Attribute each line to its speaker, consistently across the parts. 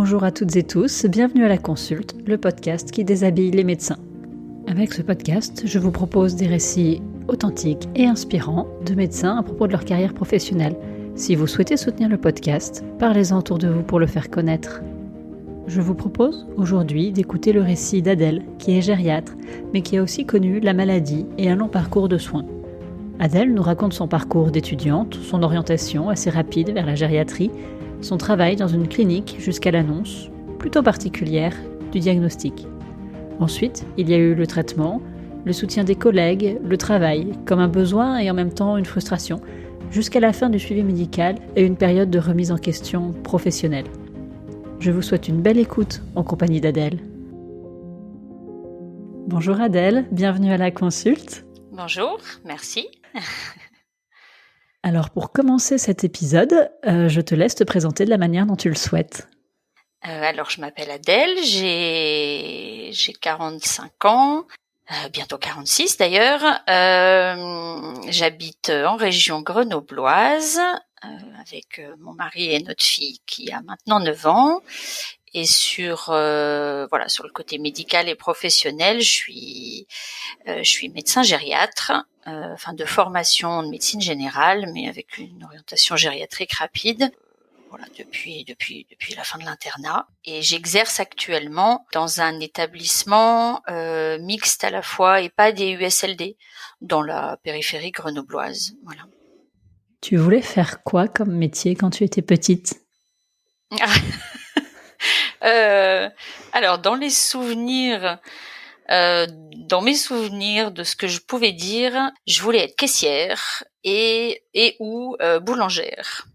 Speaker 1: Bonjour à toutes et tous, bienvenue à La Consulte, le podcast qui déshabille les médecins. Avec ce podcast, je vous propose des récits authentiques et inspirants de médecins à propos de leur carrière professionnelle. Si vous souhaitez soutenir le podcast, parlez-en autour de vous pour le faire connaître. Je vous propose aujourd'hui d'écouter le récit d'Adèle, qui est gériatre, mais qui a aussi connu la maladie et un long parcours de soins. Adèle nous raconte son parcours d'étudiante, son orientation assez rapide vers la gériatrie, son travail dans une clinique jusqu'à l'annonce, plutôt particulière, du diagnostic. Ensuite, il y a eu le traitement, le soutien des collègues, le travail, comme un besoin et en même temps une frustration, jusqu'à la fin du suivi médical et une période de remise en question professionnelle. Je vous souhaite une belle écoute en compagnie d'Adèle. Bonjour Adèle, bienvenue à La Consulte.
Speaker 2: Bonjour, merci.
Speaker 1: Alors pour commencer cet épisode, je te laisse te présenter de la manière dont tu le souhaites.
Speaker 2: Alors je m'appelle Adèle, j'ai 45 ans, bientôt 46 d'ailleurs. J'habite en région grenobloise avec mon mari et notre fille qui a maintenant 9 ans. Et sur le côté médical et professionnel, je suis médecin gériatre, de formation de médecine générale, mais avec une orientation gériatrique rapide. Depuis la fin de l'internat. Et j'exerce actuellement dans un établissement mixte à la fois EHPAD et USLD dans la périphérie grenobloise. Voilà.
Speaker 1: Tu voulais faire quoi comme métier quand tu étais petite ?
Speaker 2: Alors, dans mes souvenirs de ce que je pouvais dire, je voulais être caissière ou boulangère.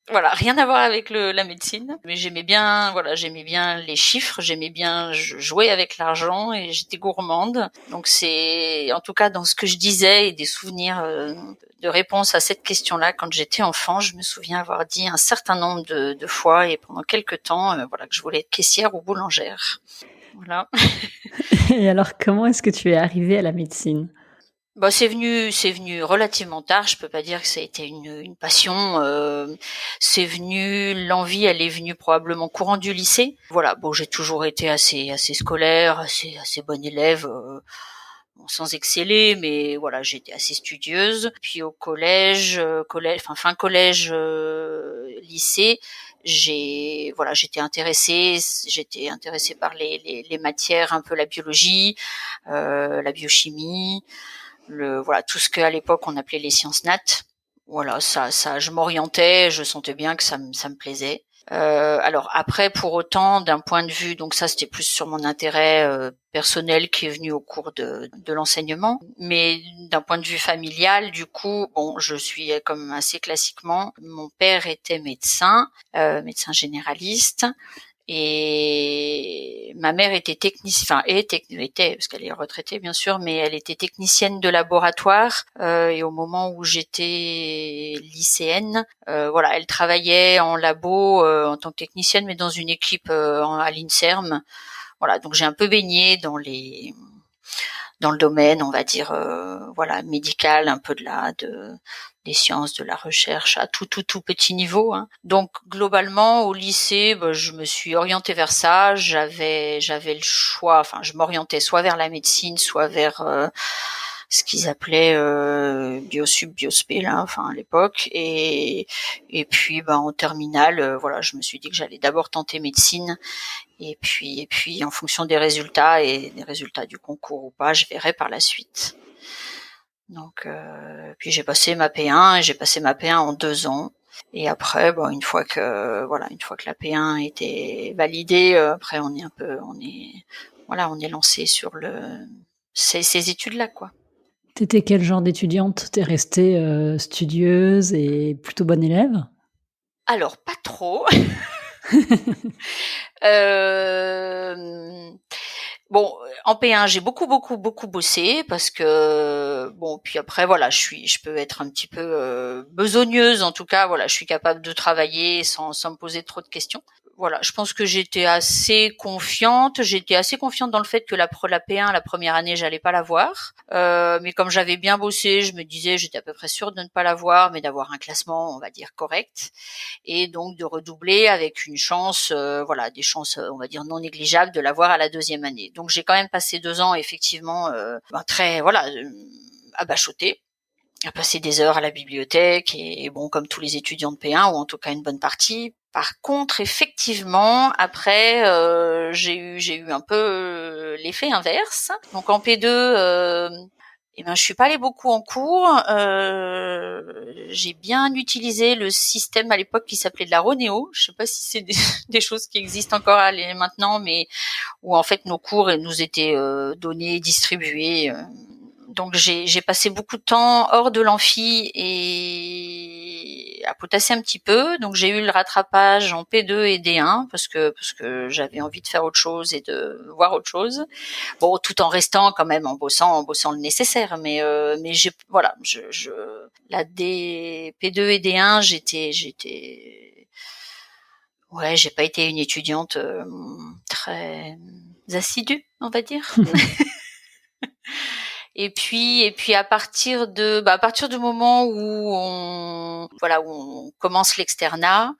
Speaker 2: Voilà, rien à voir avec la médecine, mais j'aimais bien les chiffres, j'aimais bien jouer avec l'argent et j'étais gourmande. Donc c'est, en tout cas, dans ce que je disais et des souvenirs de réponse à cette question-là, quand j'étais enfant, je me souviens avoir dit un certain nombre de fois et pendant quelques temps, que je voulais être caissière ou boulangère. Voilà.
Speaker 1: Et alors, comment est-ce que tu es arrivée à la médecine ?
Speaker 2: C'est venu relativement tard. Je peux pas dire que ça a été une passion. L'envie, elle est venue probablement courant du lycée. Voilà. Bon, j'ai toujours été assez scolaire, assez bonne élève, sans exceller, mais voilà, j'étais assez studieuse. Puis au fin collège, lycée, j'étais intéressée par les matières, un peu la biologie, la biochimie. Tout ce qu'à l'époque on appelait les sciences nat. Voilà, ça, je m'orientais, je sentais bien que ça me plaisait. Alors après, pour autant, d'un point de vue, donc ça c'était plus sur mon intérêt personnel qui est venu au cours de l'enseignement, mais d'un point de vue familial, du coup, je suis comme assez classiquement, mon père était médecin généraliste. Et ma mère était était, parce qu'elle est retraitée bien sûr, mais elle était technicienne de laboratoire. Et au moment où j'étais lycéenne, elle travaillait en labo en tant que technicienne, mais dans une équipe à l'INSERM. Voilà, donc j'ai un peu baigné dans le domaine, on va dire, médical, un peu des sciences, de la recherche à tout petit niveau, hein. Donc globalement au lycée, je me suis orientée vers ça. J'avais le choix, je m'orientais soit vers la médecine, soit vers ce qu'ils appelaient biosup, biospé là, à l'époque. Et puis en terminale, je me suis dit que j'allais d'abord tenter médecine. Et puis en fonction des résultats et des résultats du concours ou pas, je verrai par la suite. Donc puis j'ai passé ma P1 en 2 ans. Et après, une fois que la P1 était validée, après on est lancé sur ces études-là, quoi.
Speaker 1: T'étais quel genre d'étudiante ? T'es restée studieuse et plutôt bonne élève ?
Speaker 2: Alors pas trop. En P1, j'ai beaucoup bossé parce que puis après je peux être un petit peu besogneuse, en tout cas je suis capable de travailler sans me poser trop de questions. voilà, je pense que j'étais assez confiante. J'étais assez confiante dans le fait que la P1, la première année, j'allais pas l'avoir. Mais comme j'avais bien bossé, je me disais, j'étais à peu près sûre de ne pas l'avoir, mais d'avoir un classement, on va dire, correct. Et donc de redoubler avec une chance, voilà, des chances, on va dire, non négligeables de l'avoir à la deuxième année. Donc j'ai quand même passé 2 ans, effectivement, très, voilà, à bachoter, à passer des heures à la bibliothèque et bon, comme tous les étudiants de P1 ou en tout cas une bonne partie. Par contre, effectivement, après, j'ai eu un peu l'effet inverse. Donc en P2, je suis pas allée beaucoup en cours. J'ai bien utilisé le système à l'époque qui s'appelait de la Ronéo. Je sais pas si c'est des choses qui existent encore maintenant, mais où en fait nos cours nous étaient donnés, distribués. Donc j'ai passé beaucoup de temps hors de l'amphi et à potasser un petit peu. Donc j'ai eu le rattrapage en P2 et D1 parce que j'avais envie de faire autre chose et de voir autre chose. Bon, tout en restant quand même en bossant le nécessaire. Mais j'ai voilà, la P2 et D1, ouais, j'ai pas été une étudiante très assidue, on va dire. Et puis à partir du moment où on commence l'externat,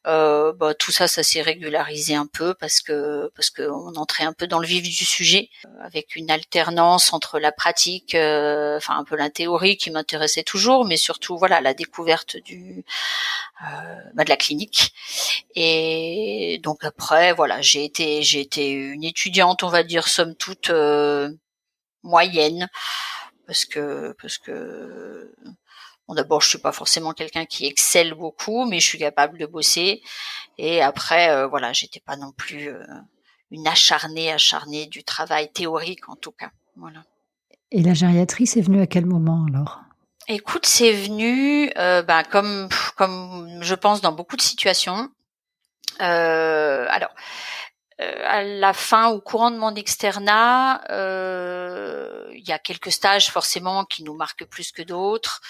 Speaker 2: tout ça s'est régularisé un peu parce que on entrait un peu dans le vif du sujet avec une alternance entre la pratique, un peu la théorie qui m'intéressait toujours, mais surtout voilà la découverte de la clinique. Et donc après voilà j'ai été une étudiante, on va dire somme toute moyenne parce que bon, d'abord je suis pas forcément quelqu'un qui excelle beaucoup, mais je suis capable de bosser. Et après voilà, j'étais pas non plus une acharnée du travail théorique en tout cas. Voilà.
Speaker 1: Et la gériatrie, c'est venu à quel moment alors?
Speaker 2: Écoute, c'est venu comme je pense dans beaucoup de situations. Alors à la fin, au courant de mon externat, il y a quelques stages forcément qui nous marquent plus que d'autres.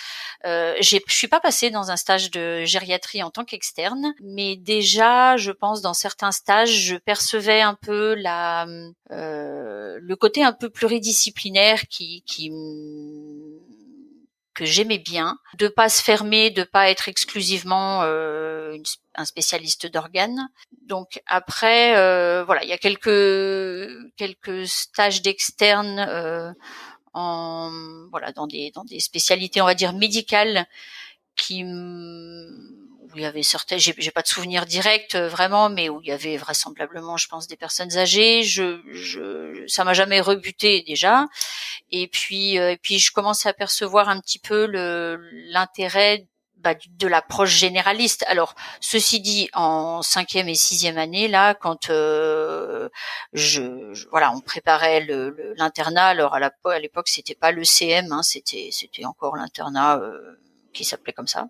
Speaker 2: Je suis pas passée dans un stage de gériatrie en tant qu'externe, mais déjà, je pense dans certains stages, je percevais un peu le côté un peu pluridisciplinaire que j'aimais bien, de pas se fermer, de pas être exclusivement un spécialiste d'organes. Donc après, voilà, il y a quelques stages d'externe dans des spécialités, on va dire médicales, où il y avait certaines, j'ai pas de souvenir direct vraiment, mais où il y avait vraisemblablement, je pense, des personnes âgées. Ça m'a jamais rebuté déjà. Et puis je commençais à percevoir un petit peu l'intérêt de l'approche généraliste. Alors, ceci dit, en 5e et 6e année, là, quand voilà, on préparait l'internat. Alors à l'époque, c'était pas le CM, hein, c'était encore l'internat qui s'appelait comme ça.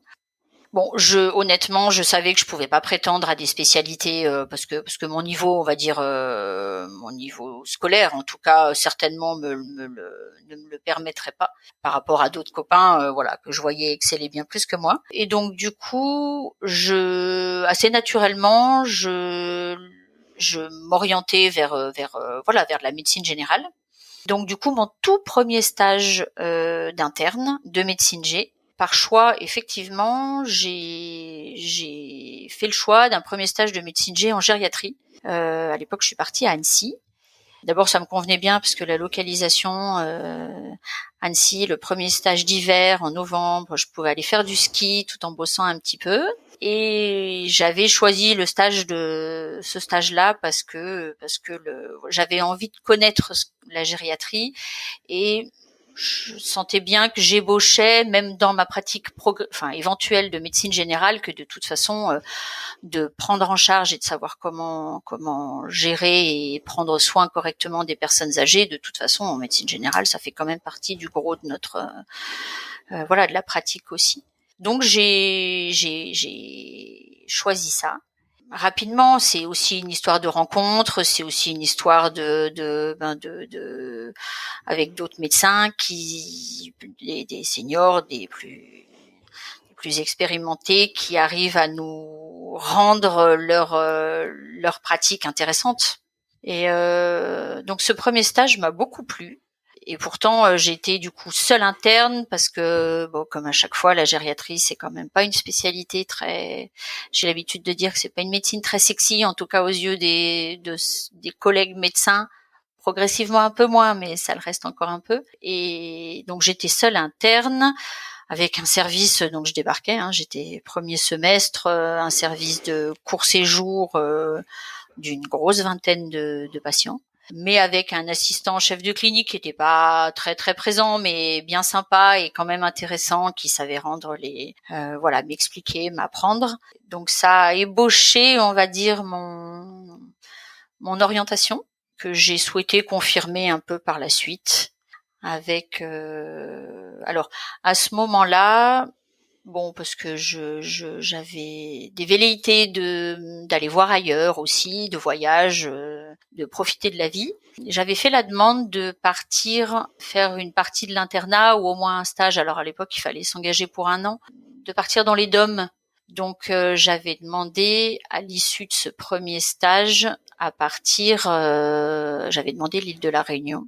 Speaker 2: Bon, honnêtement, je savais que je pouvais pas prétendre à des spécialités parce que mon niveau, on va dire, mon niveau scolaire, en tout cas, certainement ne me le permettrait pas par rapport à d'autres copains, voilà, que je voyais exceller bien plus que moi. Et donc, du coup, assez naturellement, je m'orientais vers la médecine générale. Donc, du coup, mon tout premier stage d'interne de médecine G. Par choix, effectivement, j'ai fait le choix d'un premier stage de médecine G en gériatrie. À l'époque, je suis partie à Annecy. D'abord, ça me convenait bien parce que la localisation, Annecy, le premier stage d'hiver en novembre, je pouvais aller faire du ski tout en bossant un petit peu. Et j'avais choisi ce stage-là parce que j'avais envie de connaître la gériatrie et je sentais bien que j'ébauchais, même dans ma pratique éventuelle de médecine générale, que de toute façon, de prendre en charge et de savoir comment gérer et prendre soin correctement des personnes âgées. De toute façon, en médecine générale, ça fait quand même partie du gros de notre de la pratique aussi. Donc j'ai choisi ça. Rapidement, c'est aussi une histoire de rencontre, c'est aussi une histoire avec d'autres médecins des seniors, des plus expérimentés qui arrivent à nous rendre leur pratique intéressante. Et donc ce premier stage m'a beaucoup plu. Et pourtant, j'ai été du coup seule interne parce que, bon, comme à chaque fois, la gériatrie, c'est quand même pas une spécialité très. J'ai l'habitude de dire que c'est pas une médecine très sexy, en tout cas aux yeux des collègues médecins. Progressivement un peu moins, mais ça le reste encore un peu. Et donc j'étais seule interne avec un service. Donc je débarquais. J'étais premier semestre, un service de court séjour d'une grosse vingtaine de patients, mais avec un assistant chef de clinique qui était pas très très présent, mais bien sympa et quand même intéressant, qui savait rendre m'expliquer, m'apprendre. Donc ça a ébauché, on va dire, mon orientation, que j'ai souhaité confirmer un peu par la suite avec alors à ce moment-là, bon, parce que j'avais des velléités d'aller voir ailleurs aussi, de voyage, de profiter de la vie. J'avais fait la demande de partir faire une partie de l'internat ou au moins un stage. Alors à l'époque, il fallait s'engager pour 1 an, de partir dans les DOM. Donc j'avais demandé à l'issue de ce premier stage à partir. J'avais demandé l'île de la Réunion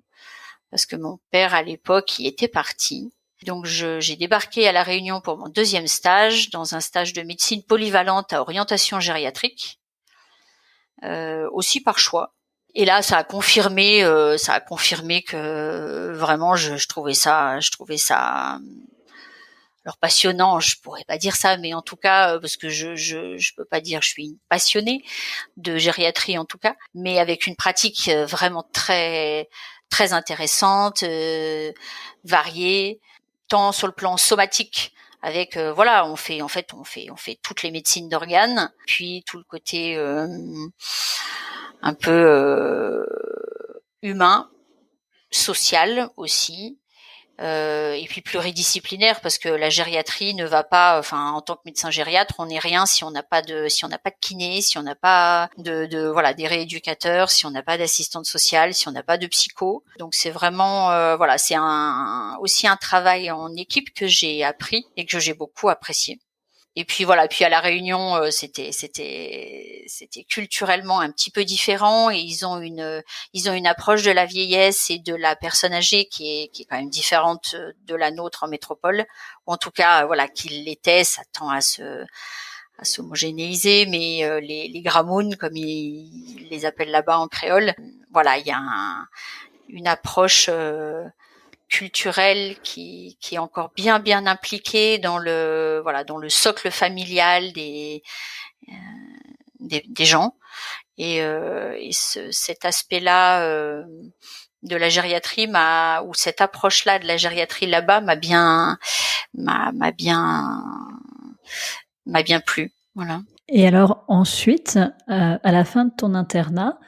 Speaker 2: parce que mon père à l'époque y était parti. Donc j'ai débarqué à La Réunion pour mon deuxième stage, dans un stage de médecine polyvalente à orientation gériatrique, aussi par choix. Et là, ça a confirmé que vraiment je trouvais ça, alors passionnant, je pourrais pas dire ça, mais en tout cas parce que je peux pas dire je suis une passionnée de gériatrie en tout cas, mais avec une pratique vraiment très très intéressante, variée, tant sur le plan somatique avec on fait toutes les médecines d'organes, puis tout le côté un peu humain, social aussi, et puis pluridisciplinaire, parce que la gériatrie ne va pas, en tant que médecin gériatre, on n'est rien si on n'a pas de kiné, si on n'a pas des rééducateurs, si on n'a pas d'assistante sociale, si on n'a pas de psycho. Donc c'est vraiment c'est aussi un travail en équipe que j'ai appris et que j'ai beaucoup apprécié. Et puis puis à La Réunion, c'était culturellement un petit peu différent, et ils ont une approche de la vieillesse et de la personne âgée qui est quand même différente de la nôtre en métropole, ou en tout cas qu'il l'était. Ça tend à s'homogénéiser, mais les gramounes, comme ils les appellent là-bas en créole, il y a une approche culturelle qui est encore bien impliquée dans le socle familial des gens, et cet aspect-là de la gériatrie ou cette approche-là de la gériatrie là-bas m'a bien plu. Voilà.
Speaker 1: Et alors ensuite, à la fin de ton internat,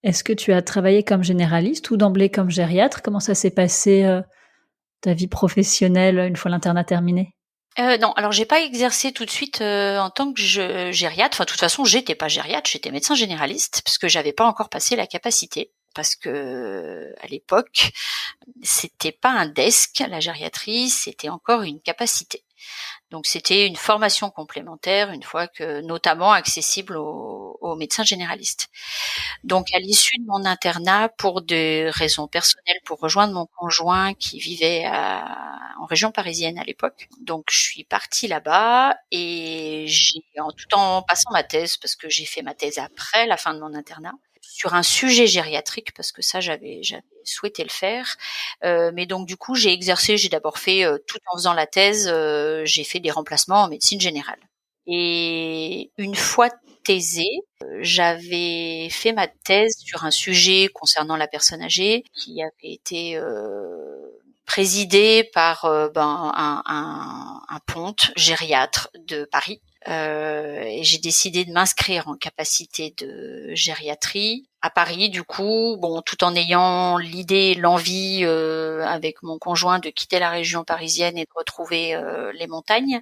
Speaker 1: est-ce que tu as travaillé comme généraliste ou d'emblée comme gériatre? Comment ça s'est passé, ta vie professionnelle une fois l'internat terminé?
Speaker 2: Non, alors j'ai pas exercé tout de suite en tant que gériatre. De toute façon, j'étais pas gériatre, j'étais médecin généraliste parce que j'avais pas encore passé la capacité. Parce que à l'époque, c'était pas un desk, la gériatrie, c'était encore une capacité. Donc c'était une formation complémentaire, une fois que notamment accessible aux médecins généralistes. Donc à l'issue de mon internat, pour des raisons personnelles, pour rejoindre mon conjoint qui vivait en région parisienne à l'époque, donc je suis partie là-bas, et tout en passant ma thèse, parce que j'ai fait ma thèse après la fin de mon internat, sur un sujet gériatrique, parce que ça j'avais souhaité le faire, mais donc du coup j'ai d'abord fait tout en faisant la thèse, j'ai fait des remplacements en médecine générale. Et une fois thésée, j'avais fait ma thèse sur un sujet concernant la personne âgée qui avait été présidé par un ponte gériatre de Paris. Et j'ai décidé de m'inscrire en capacité de gériatrie à Paris, du coup, tout en ayant l'idée, l'envie avec mon conjoint de quitter la région parisienne et de retrouver les montagnes.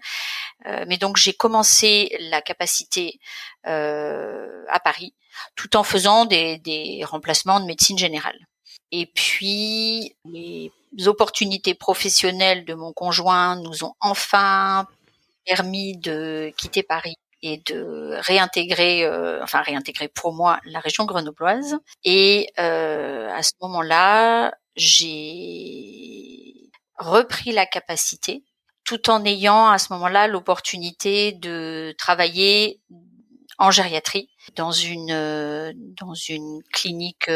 Speaker 2: Mais donc j'ai commencé la capacité à Paris, tout en faisant des remplacements de médecine générale. Et puis les opportunités professionnelles de mon conjoint nous ont enfin permis de quitter Paris et de réintégrer pour moi la région grenobloise. Et à ce moment-là, j'ai repris la capacité, tout en ayant à ce moment-là l'opportunité de travailler en gériatrie dans une clinique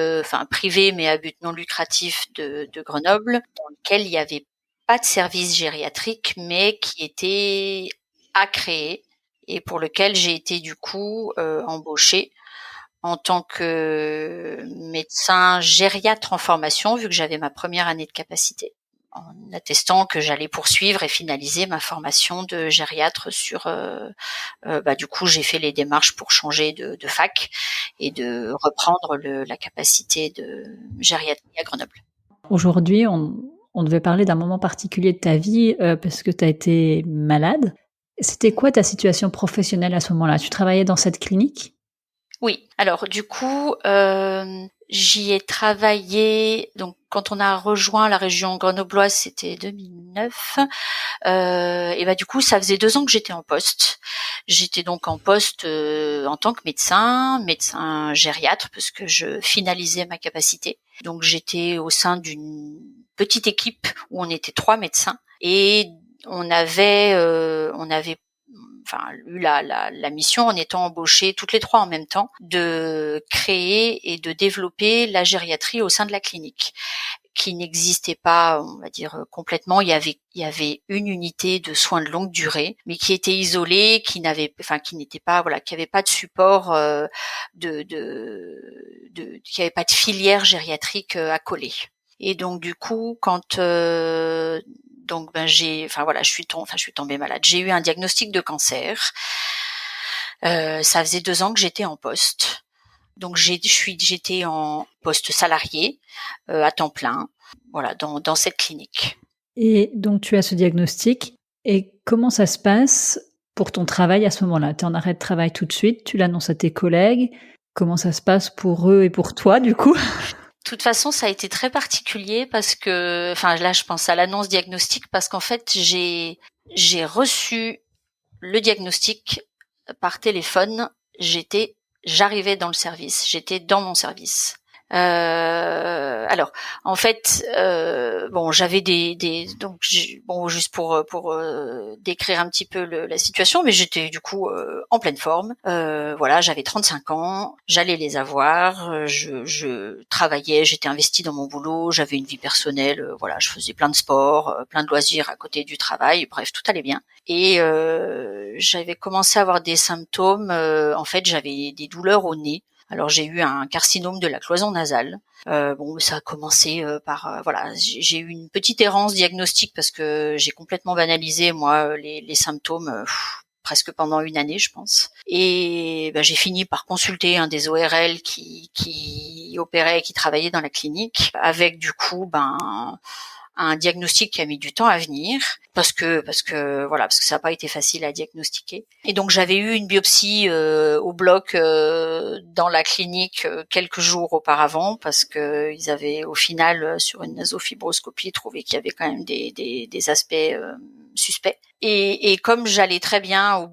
Speaker 2: privée mais à but non lucratif de Grenoble, dans lequel il y avait pas de service gériatrique mais qui était à créer et pour lequel j'ai été du coup embauchée en tant que médecin gériatre en formation, vu que j'avais ma première année de capacité, en attestant que j'allais poursuivre et finaliser ma formation de gériatre du coup, j'ai fait les démarches pour changer de fac et de reprendre la capacité de gériatrie à Grenoble.
Speaker 1: Aujourd'hui, on devait parler d'un moment particulier de ta vie parce que tu as été malade. C'était quoi ta situation professionnelle à ce moment-là? Tu travaillais dans cette clinique?
Speaker 2: Oui, alors du coup, j'y ai travaillé. Donc, quand on a rejoint la région grenobloise, c'était 2009. Et du coup, ça faisait 2 ans que j'étais en poste. J'étais donc en poste en tant que médecin gériatre, parce que je finalisais ma capacité. Donc, j'étais au sein d'une petite équipe où on était 3 médecins et on avait eu la mission, en étant embauchés toutes les 3 en même temps, de créer et de développer la gériatrie au sein de la clinique, qui n'existait pas, on va dire, complètement. Il y avait une unité de soins de longue durée, mais qui était isolée, qui n'était pas, qui avait pas de support, qui avait pas de filière gériatrique à coller. Et donc du coup, je suis tombée malade. J'ai eu un diagnostic de cancer. Ça faisait 2 ans que j'étais en poste. Donc j'étais en poste salarié à temps plein, voilà, dans cette clinique.
Speaker 1: Et donc tu as ce diagnostic. Et comment ça se passe pour ton travail à ce moment-là? Tu es en arrêt de travail tout de suite, tu l'annonces à tes collègues. Comment ça se passe pour eux et pour toi du coup?
Speaker 2: De toute façon, ça a été très particulier parce que, là, je pense à l'annonce diagnostic parce qu'en fait, j'ai reçu le diagnostic par téléphone. J'arrivais dans le service, j'étais dans mon service. Alors, en fait, j'avais juste pour décrire un petit peu la situation, mais j'étais du coup en pleine forme. J'avais 35 ans, j'allais les avoir, je travaillais, j'étais investie dans mon boulot, j'avais une vie personnelle, je faisais plein de sport, plein de loisirs à côté du travail, bref, tout allait bien. Et j'avais commencé à avoir des symptômes, en fait, j'avais des douleurs au nez. Alors j'ai eu un carcinome de la cloison nasale. Ça a commencé j'ai eu une petite errance diagnostique parce que j'ai complètement banalisé moi les symptômes presque pendant une année, je pense. Et j'ai fini par consulter un des ORL qui opérait, qui travaillait dans la clinique, avec du coup un diagnostic qui a mis du temps à venir parce que ça n'a pas été facile à diagnostiquer. Et donc j'avais eu une biopsie au bloc dans la clinique quelques jours auparavant parce que ils avaient au final sur une nasofibroscopie trouvé qu'il y avait quand même des aspects suspects. Et comme j'allais très bien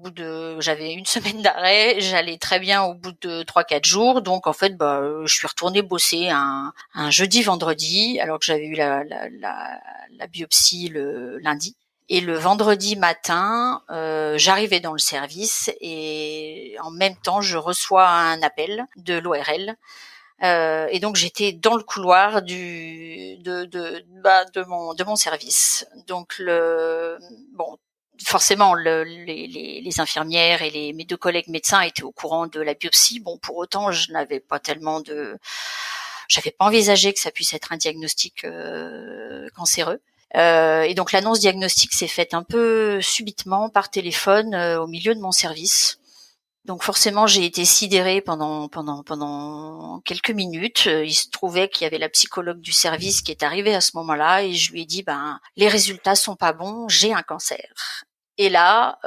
Speaker 2: j'avais une semaine d'arrêt, j'allais très bien au bout de 3-4 jours, donc en fait je suis retournée bosser un jeudi vendredi alors que j'avais eu la biopsie le lundi. Et le vendredi matin, j'arrivais dans le service et en même temps je reçois un appel de l'ORL. Et donc j'étais dans le couloir de mon service. Donc forcément les infirmières et mes 2 collègues médecins étaient au courant de la biopsie. Bon, pour autant, j'avais pas envisagé que ça puisse être un diagnostic cancéreux. Et donc l'annonce diagnostique s'est faite un peu subitement par téléphone au milieu de mon service. Donc forcément, j'ai été sidérée pendant quelques minutes. Il se trouvait qu'il y avait la psychologue du service qui est arrivée à ce moment-là et je lui ai dit les résultats sont pas bons, j'ai un cancer. Et là,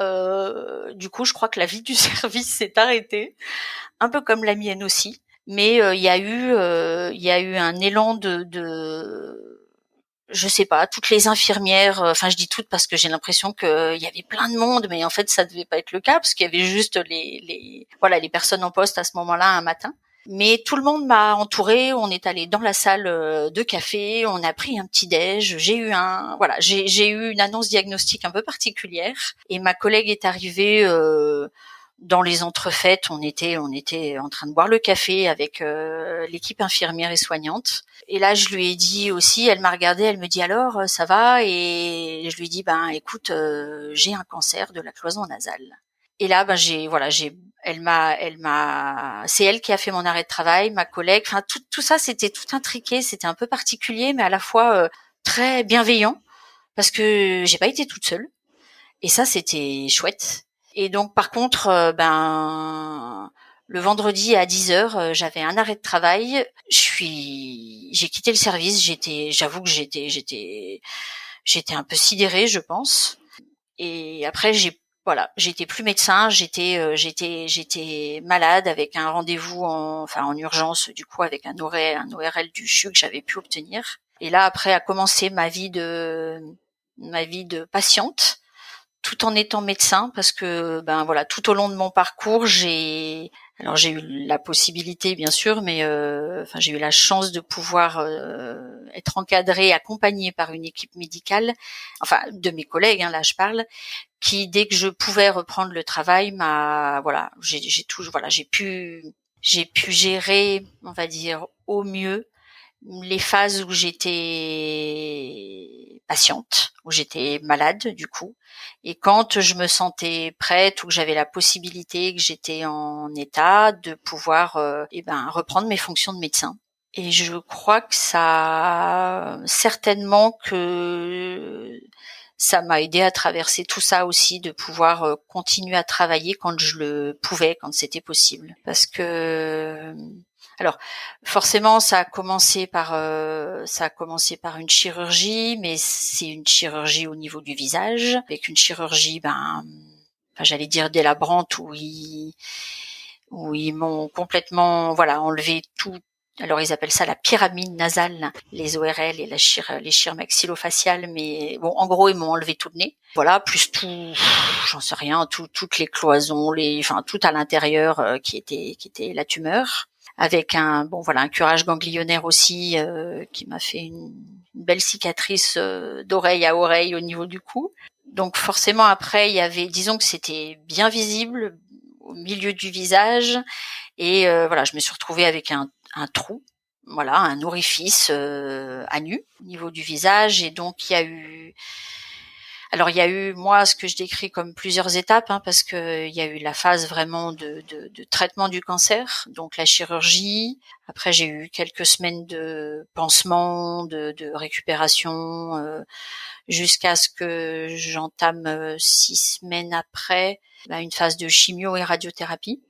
Speaker 2: du coup, je crois que la vie du service s'est arrêtée, un peu comme la mienne aussi. Mais il y a eu un élan je sais pas, toutes les infirmières, enfin je dis toutes parce que j'ai l'impression que il y avait plein de monde, mais en fait ça devait pas être le cas parce qu'il y avait juste les personnes en poste à ce moment-là un matin. Mais tout le monde m'a entourée, on est allé dans la salle de café, on a pris un petit déj, j'ai eu une annonce diagnostique un peu particulière et ma collègue est arrivée dans les entrefaites, on était en train de boire le café avec l'équipe infirmière et soignante. Et là, je lui ai dit aussi, elle m'a regardée, elle me dit alors, ça va? Et je lui ai dit, ben écoute, j'ai un cancer de la cloison nasale. Et là, ben c'est elle qui a fait mon arrêt de travail, ma collègue. Enfin, tout ça, c'était tout intriqué, c'était un peu particulier, mais à la fois très bienveillant parce que j'ai pas été toute seule. Et ça, c'était chouette. Et donc, par contre, le vendredi à 10h, j'avais un arrêt de travail. J'ai quitté le service. J'avoue que j'étais un peu sidérée, je pense. Et après, j'étais plus médecin. J'étais malade avec un rendez-vous en urgence, du coup, avec un ORL du CHU que j'avais pu obtenir. Et là, après, a commencé ma vie de patiente, tout en étant médecin, parce que tout au long de mon parcours, j'ai eu la possibilité bien sûr, mais j'ai eu la chance de pouvoir être encadrée, accompagnée par une équipe médicale, enfin de mes collègues, là je parle, qui dès que je pouvais reprendre le travail, j'ai pu gérer, on va dire, au mieux les phases où j'étais patiente, où j'étais malade du coup, et quand je me sentais prête ou que j'avais la possibilité, que j'étais en état de pouvoir reprendre mes fonctions de médecin. Et je crois que certainement que ça m'a aidé à traverser tout ça aussi, de pouvoir continuer à travailler quand je le pouvais, quand c'était possible. Parce que alors, forcément, ça a commencé par une chirurgie, mais c'est une chirurgie au niveau du visage, avec une chirurgie, j'allais dire délabrante, où ils m'ont complètement, enlevé tout. Alors, ils appellent ça la pyramide nasale, les ORL et les chires maxillofaciales, mais bon, en gros, ils m'ont enlevé tout le nez. Voilà, plus tout, j'en sais rien, toutes les cloisons, tout à l'intérieur qui était la tumeur, avec un curage ganglionnaire aussi qui m'a fait une belle cicatrice d'oreille à oreille au niveau du cou. Donc forcément après il y avait, disons que c'était bien visible au milieu du visage, et je me suis retrouvée avec un trou, un orifice à nu au niveau du visage. Et donc il y a eu moi ce que je décris comme plusieurs étapes, parce que il y a eu la phase vraiment de traitement du cancer, donc la chirurgie. Après j'ai eu quelques semaines de pansement, de récupération, jusqu'à ce que j'entame 6 semaines après une phase de chimio et radiothérapie.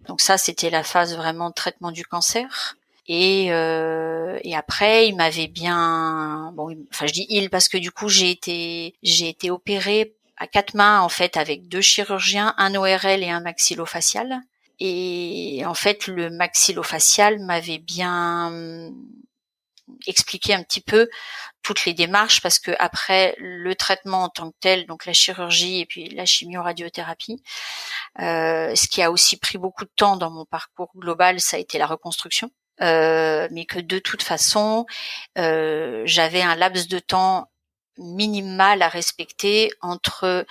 Speaker 2: Donc ça c'était la phase vraiment de traitement du cancer. Et après il m'avait bien, je dis il parce que du coup j'ai été opérée à 4 mains en fait, avec 2 chirurgiens, un ORL et un maxillofacial. Et en fait le maxillofacial m'avait bien expliqué un petit peu toutes les démarches, parce que après le traitement en tant que tel, donc la chirurgie et puis la chimio-radiothérapie, ce qui a aussi pris beaucoup de temps dans mon parcours global, ça a été la reconstruction. Mais que de toute façon, j'avais un laps de temps minimal à respecter entre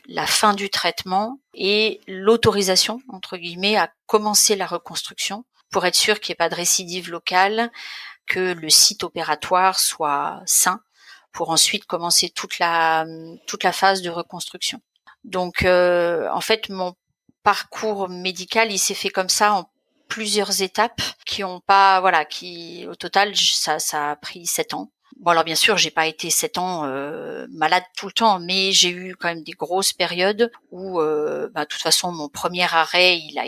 Speaker 2: la fin du traitement et l'autorisation, entre guillemets, à commencer la reconstruction, pour être sûr qu'il n'y ait pas de récidive locale, que le site opératoire soit sain, pour ensuite commencer toute la phase de reconstruction. Donc en fait mon parcours médical, il s'est fait comme ça, en plusieurs étapes qui ont pas, qui au total ça a pris 7 ans. Bon, alors bien sûr, j'ai pas été 7 ans malade tout le temps, mais j'ai eu quand même des grosses périodes où de toute façon mon premier arrêt, il a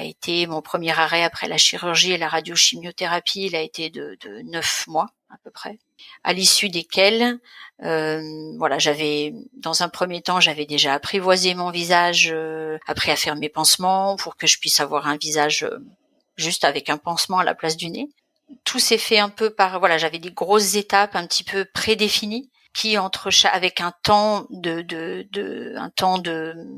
Speaker 2: été mon premier arrêt après la chirurgie et la radiochimiothérapie, il a été de 9 mois à peu près, à l'issue desquels j'avais, dans un premier temps, j'avais déjà apprivoisé mon visage, appris à faire mes pansements pour que je puisse avoir un visage juste avec un pansement à la place du nez. tout s'est fait un peu par, voilà, j'avais des grosses étapes un petit peu prédéfinies qui avec un temps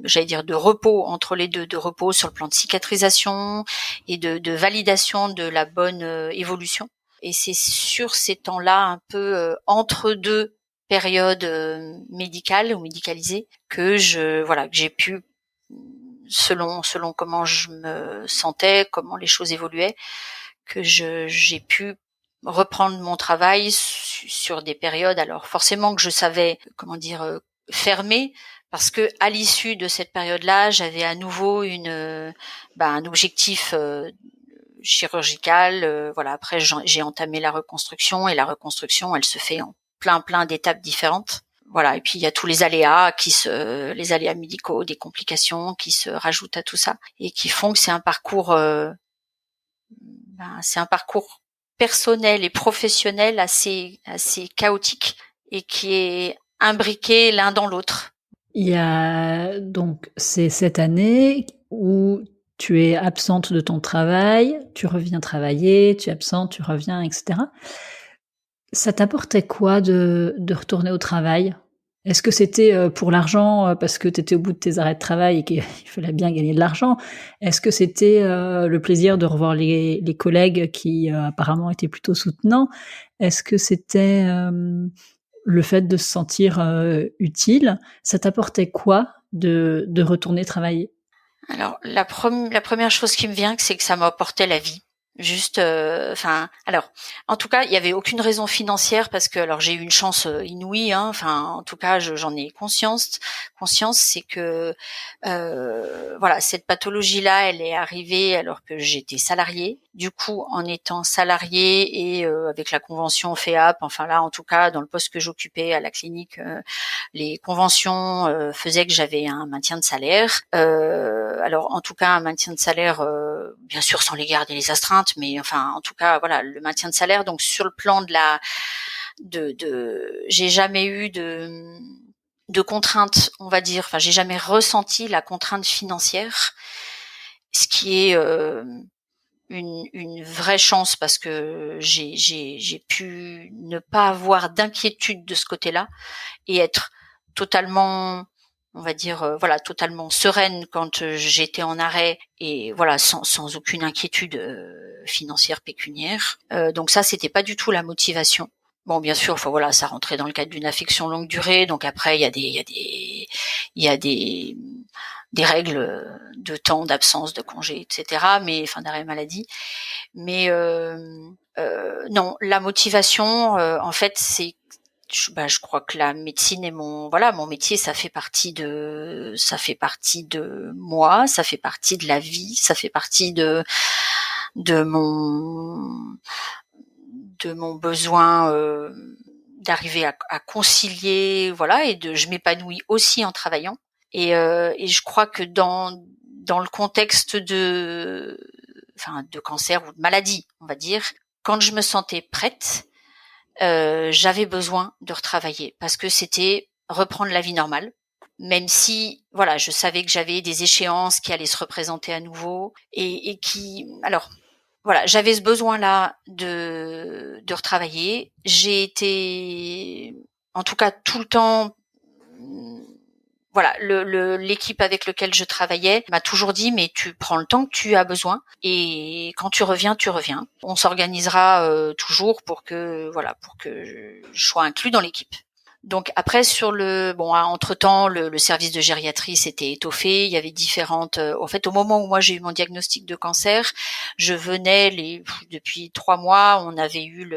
Speaker 2: j'allais dire de repos entre les deux, de repos sur le plan de cicatrisation et de validation de la bonne évolution. Et c'est sur ces temps-là un peu entre deux périodes médicales ou médicalisées que que j'ai pu, selon comment je me sentais, comment les choses évoluaient, que j'ai pu reprendre mon travail sur des périodes, alors forcément que je savais, fermer, parce que à l'issue de cette période-là, j'avais à nouveau un objectif chirurgical. Voilà, après j'ai entamé la reconstruction, et la reconstruction, elle se fait en plein d'étapes différentes. Voilà, et puis il y a tous les aléas les aléas médicaux, des complications qui se rajoutent à tout ça et qui font que c'est un parcours personnel et professionnel assez chaotique et qui est imbriqué l'un dans l'autre.
Speaker 1: Il y a donc c'est cette année où tu es absente de ton travail, tu reviens travailler, tu es absente, tu reviens, etc. Ça t'apportait quoi de retourner au travail? Est-ce que c'était pour l'argent, parce que tu étais au bout de tes arrêts de travail et qu'il fallait bien gagner de l'argent? Est-ce que c'était le plaisir de revoir les collègues qui apparemment étaient plutôt soutenants? Est-ce que c'était le fait de se sentir utile? Ça t'apportait quoi de retourner travailler?
Speaker 2: Alors la première chose qui me vient, c'est que ça m'apportait la vie. Juste, alors, en tout cas, il y avait aucune raison financière parce que, alors, j'ai eu une chance inouïe, hein. Enfin, en tout cas, j'en ai conscience. C'est que, voilà, cette pathologie-là, elle est arrivée alors que j'étais salariée. Du coup, en étant salariée et avec la convention FEAP, enfin là, en tout cas, dans le poste que j'occupais à la clinique, les conventions faisaient que j'avais un maintien de salaire. Alors, en tout cas, un maintien de salaire, bien sûr, sans les gardes et les astreintes, mais enfin, en tout cas, voilà, le maintien de salaire. Donc, sur le plan j'ai jamais eu de contraintes, on va dire. Enfin, j'ai jamais ressenti la contrainte financière, ce qui est une vraie chance parce que j'ai pu ne pas avoir d'inquiétude de ce côté-là et être totalement, on va dire, totalement sereine quand j'étais en arrêt et voilà, sans aucune inquiétude financière pécuniaire. Donc ça, c'était pas du tout la motivation. Bon, bien sûr, voilà, ça rentrait dans le cadre d'une affection longue durée. Donc après, il y a des règles de temps, d'absence, de congé, etc. Mais enfin, d'arrêt maladie. Mais non, la motivation, en fait, c'est je crois que la médecine est mon métier, ça fait partie de moi, ça fait partie de la vie, ça fait partie de mon besoin d'arriver à concilier, voilà, et je m'épanouis aussi en travaillant et je crois que dans le contexte de cancer ou de maladie, on va dire, quand je me sentais prête, j'avais besoin de retravailler parce que c'était reprendre la vie normale, même si voilà, je savais que j'avais des échéances qui allaient se représenter à nouveau et qui, alors voilà, j'avais ce besoin-là de retravailler. J'ai été, en tout cas tout le temps, voilà, l'équipe avec laquelle je travaillais m'a toujours dit, mais tu prends le temps que tu as besoin et quand tu reviens, tu reviens. On s'organisera toujours pour que je sois inclus dans l'équipe. Donc après entre-temps le service de gériatrie s'était étoffé, il y avait différentes en fait au moment où moi j'ai eu mon diagnostic de cancer, je venais depuis 3 mois, on avait eu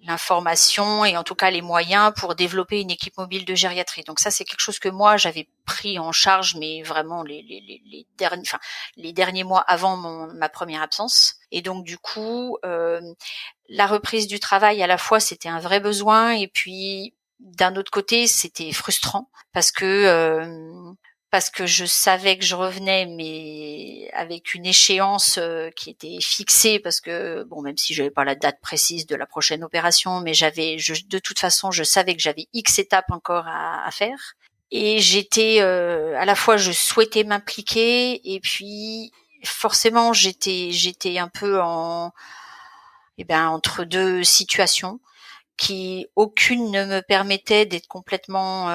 Speaker 2: l'information et en tout cas les moyens pour développer une équipe mobile de gériatrie. Donc ça c'est quelque chose que moi j'avais pris en charge, mais vraiment les derniers mois avant ma première absence. Et donc du coup la reprise du travail, à la fois c'était un vrai besoin et puis d'un autre côté c'était frustrant parce que je savais que je revenais, mais avec une échéance qui était fixée, parce que bon, même si j'avais pas la date précise de la prochaine opération, mais de toute façon, je savais que j'avais X étapes encore à faire. Et j'étais à la fois, je souhaitais m'impliquer, et puis forcément, j'étais un peu entre deux situations qui aucune ne me permettait d'être complètement,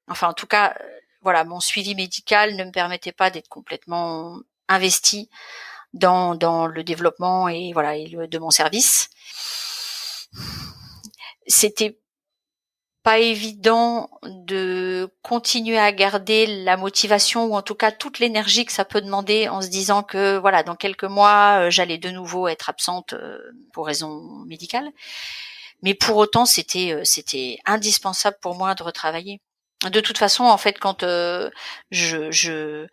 Speaker 2: enfin en tout cas, voilà, mon suivi médical ne me permettait pas d'être complètement investie dans le développement et voilà de mon service. C'était pas évident de continuer à garder la motivation ou en tout cas toute l'énergie que ça peut demander en se disant que voilà, dans quelques mois j'allais de nouveau être absente pour raison médicale. Mais pour autant c'était indispensable pour moi de retravailler. De toute façon, en fait, quand je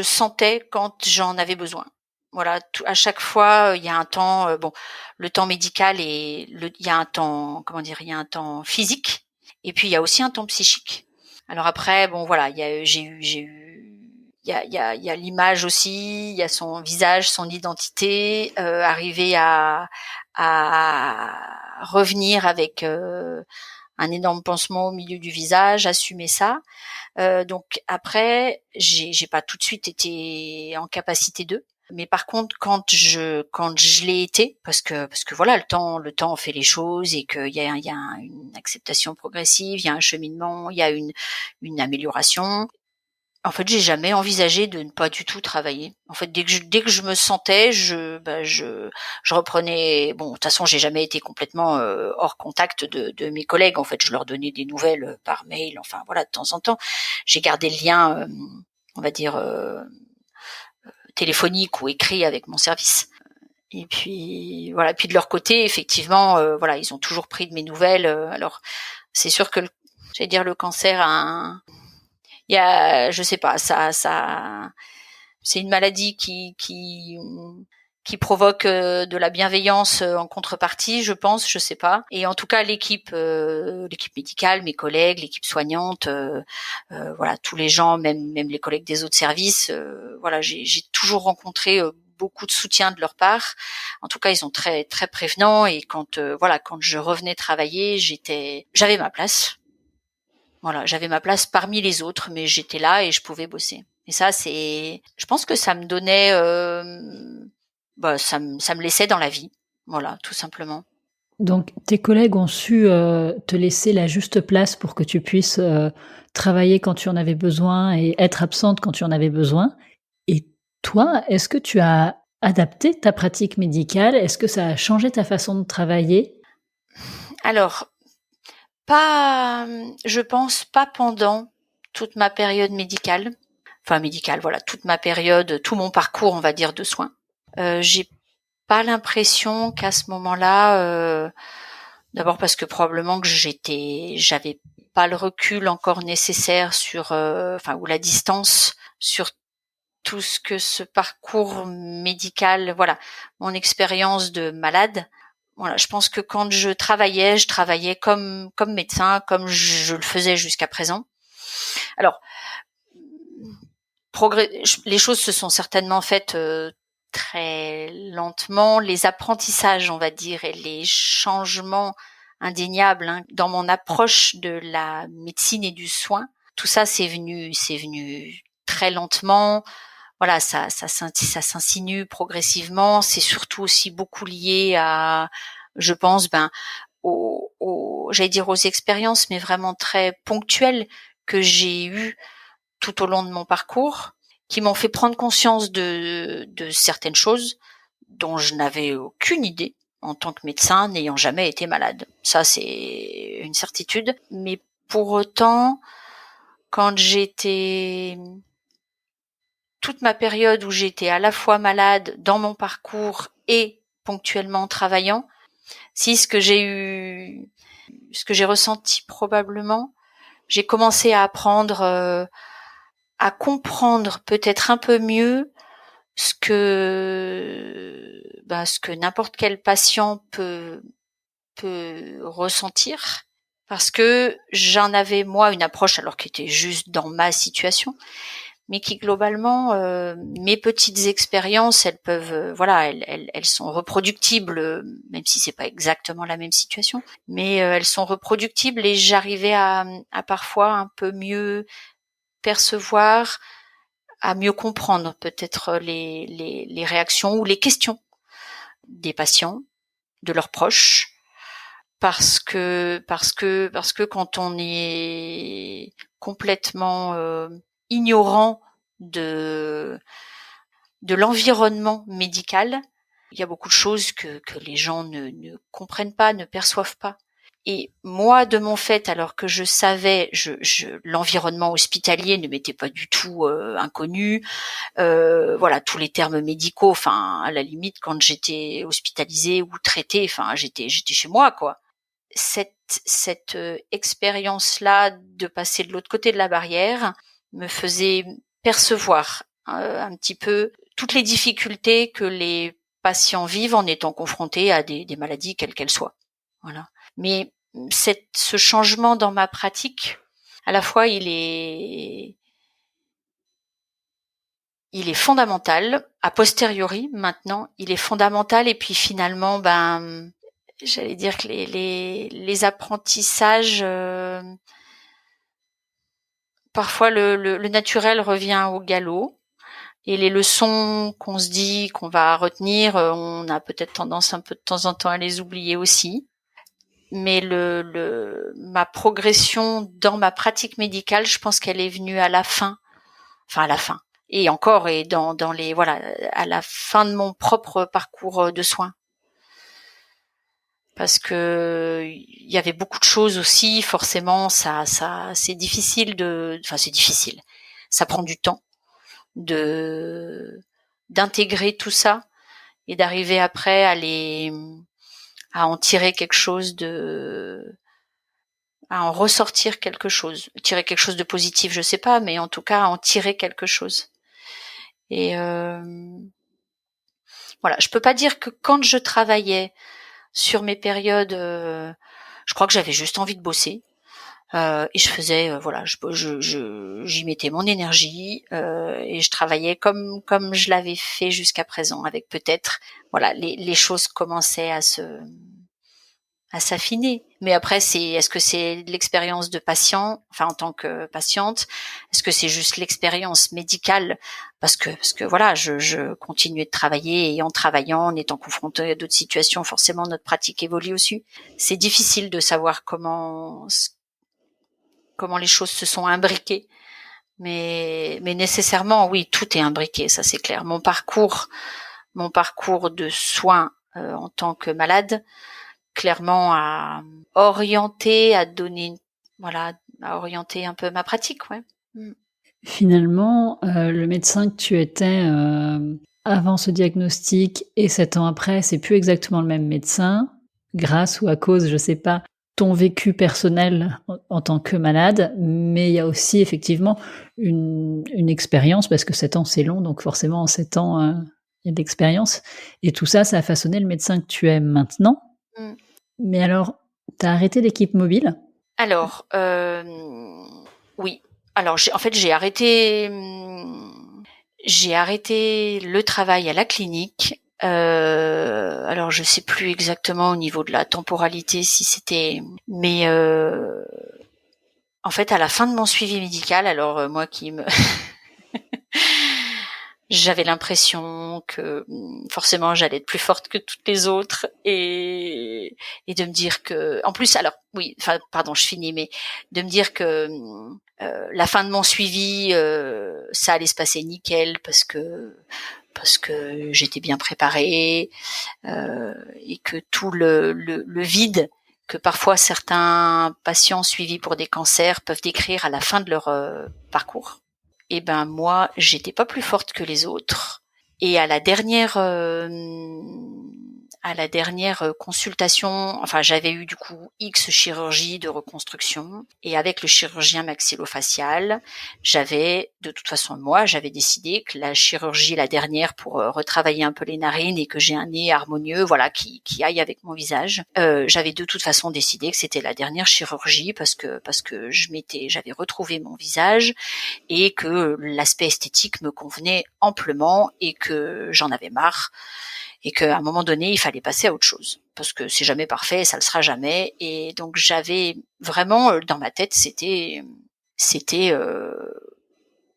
Speaker 2: sentais quand j'en avais besoin. Voilà, à chaque fois, il y a un temps, le temps médical il y a un temps, il y a un temps physique, et puis il y a aussi un temps psychique. Alors après, bon voilà, il y a l'image aussi, il y a son visage, son identité, arriver à revenir avec un énorme pansement au milieu du visage, assumer ça. Donc après, j'ai pas tout de suite été en capacité d'eux. Mais par contre, quand je l'ai été, parce que voilà, le temps fait les choses et qu'il y a une acceptation progressive, il y a un cheminement, il y a une amélioration. En fait, j'ai jamais envisagé de ne pas du tout travailler. En fait, dès que je me sentais, je reprenais. Bon, de toute façon, j'ai jamais été complètement hors contact de mes collègues. En fait, je leur donnais des nouvelles par mail. Enfin, voilà, de temps en temps, j'ai gardé le lien, on va dire téléphonique ou écrit avec mon service. Et puis voilà. Puis de leur côté, effectivement, voilà, ils ont toujours pris de mes nouvelles. Alors, c'est sûr que j'allais dire le cancer il y a, je sais pas, c'est une maladie qui provoque de la bienveillance en contrepartie, je pense, je sais pas. Et en tout cas, l'équipe médicale, mes collègues, l'équipe soignante, voilà, tous les gens, même les collègues des autres services, voilà, j'ai toujours rencontré beaucoup de soutien de leur part. En tout cas, ils sont très très prévenants et quand je revenais travailler, j'avais ma place. Voilà, j'avais ma place parmi les autres, mais j'étais là et je pouvais bosser. Et ça, je pense que ça me donnait, ça me laissait dans la vie. Voilà, tout simplement.
Speaker 1: Donc tes collègues ont su, te laisser la juste place pour que tu puisses, travailler quand tu en avais besoin et être absente quand tu en avais besoin. Et toi, est-ce que tu as adapté ta pratique médicale? Est-ce que ça a changé ta façon de travailler?
Speaker 2: Alors, je pense pas pendant toute ma période médicale. Enfin médicale, voilà, toute ma période, tout mon parcours, on va dire, de soins. J'ai pas l'impression qu'à ce moment-là, d'abord parce que probablement que j'avais pas le recul encore nécessaire sur, ou la distance sur tout ce que ce parcours médical, voilà, mon expérience de malade. Voilà, je pense que quand je travaillais comme médecin, comme je le faisais jusqu'à présent. Alors, les choses se sont certainement faites très lentement. Les apprentissages, on va dire, et les changements indéniables dans mon approche de la médecine et du soin, tout ça, c'est venu très lentement. Voilà, ça s'insinue progressivement. C'est surtout aussi beaucoup lié à, je pense, j'allais dire aux expériences, mais vraiment très ponctuelles que j'ai eues tout au long de mon parcours, qui m'ont fait prendre conscience de certaines choses dont je n'avais aucune idée en tant que médecin, n'ayant jamais été malade. Ça, c'est une certitude. Mais pour autant, quand toute ma période où j'étais à la fois malade dans mon parcours et ponctuellement travaillant, ce que j'ai ressenti probablement, j'ai commencé à apprendre, à comprendre peut-être un peu mieux ce que n'importe quel patient peut ressentir, parce que j'en avais moi une approche alors qui était juste dans ma situation, mais qui globalement, mes petites expériences, elles peuvent, elles sont reproductibles, même si c'est pas exactement la même situation, mais elles sont reproductibles et j'arrivais à parfois un peu mieux percevoir à mieux comprendre peut-être les réactions ou les questions des patients, de leurs proches, parce que quand on est complètement ignorant de l'environnement médical, il y a beaucoup de choses que les gens ne comprennent pas, ne perçoivent pas. Et moi, de mon fait, alors que je savais, l'environnement hospitalier ne m'était pas du tout inconnu. Voilà, tous les termes médicaux. Enfin, à la limite, quand j'étais hospitalisée ou traitée, enfin, j'étais chez moi, quoi. Cette expérience-là de passer de l'autre côté de la barrière me faisait percevoir un petit peu toutes les difficultés que les patients vivent en étant confrontés à des maladies quelles qu'elles soient. Voilà. Mais ce changement dans ma pratique, à la fois il est fondamental, a posteriori maintenant, il est fondamental, et puis finalement, j'allais dire que les apprentissages, parfois le naturel revient au galop, et les leçons qu'on se dit qu'on va retenir, on a peut-être tendance un peu de temps en temps à les oublier aussi. Mais ma progression dans ma pratique médicale, je pense qu'elle est venue à la fin. Enfin, à la fin. Et encore, et dans les, voilà, à la fin de mon propre parcours de soins. Parce que il y avait beaucoup de choses aussi, forcément, ça, c'est difficile c'est difficile. Ça prend du temps d'intégrer tout ça et d'arriver après à en tirer quelque chose à en ressortir quelque chose. Tirer quelque chose de positif, je sais pas, mais en tout cas, à en tirer quelque chose. Et voilà, je peux pas dire que quand je travaillais sur mes périodes, je crois que j'avais juste envie de bosser, et je faisais, voilà, j'y mettais mon énergie, et je travaillais comme je l'avais fait jusqu'à présent, avec peut-être, voilà, les choses commençaient à s'affiner. Mais après, est-ce que c'est l'expérience de patient, enfin en tant que patiente, est-ce que c'est juste l'expérience médicale, parce que voilà, je continuais de travailler, et en travaillant, en étant confrontée à d'autres situations, forcément notre pratique évolue aussi. C'est difficile de savoir comment les choses se sont imbriquées, mais nécessairement, oui, tout est imbriqué, ça c'est clair. Mon parcours de soins en tant que malade, clairement à orienter un peu ma pratique, ouais.
Speaker 1: Finalement, le médecin que tu étais avant ce diagnostic et 7 ans après, c'est plus exactement le même médecin, grâce ou à cause, je sais pas, ton vécu personnel en tant que malade, mais il y a aussi effectivement une expérience, parce que 7 ans c'est long, donc forcément en 7 ans, il y a de l'expérience. Et tout ça, ça a façonné le médecin que tu es maintenant. Mais alors, tu as arrêté l'équipe mobile?
Speaker 2: Alors, oui. Alors, j'ai arrêté le travail à la clinique. Alors, je sais plus exactement au niveau de la temporalité si c'était, mais en fait, à la fin de mon suivi médical, alors moi qui me j'avais l'impression que forcément j'allais être plus forte que toutes les autres, et de me dire que, en plus, alors oui, enfin pardon, je finis, mais de me dire que la fin de mon suivi, ça allait se passer nickel, parce que j'étais bien préparée, et que tout le vide que parfois certains patients suivis pour des cancers peuvent décrire à la fin de leur parcours. Et moi, j'étais pas plus forte que les autres. Et à la dernière consultation, enfin j'avais eu du coup X chirurgie de reconstruction, et avec le chirurgien maxillofacial, j'avais décidé que la chirurgie, la dernière, pour retravailler un peu les narines et que j'ai un nez harmonieux, voilà, qui aille avec mon visage, j'avais de toute façon décidé que c'était la dernière chirurgie, parce que j'avais retrouvé mon visage, et que l'aspect esthétique me convenait amplement, et que j'en avais marre, et qu'à un moment donné, il fallait passer à autre chose, parce que c'est jamais parfait, ça le sera jamais. Et donc j'avais vraiment dans ma tête, c'était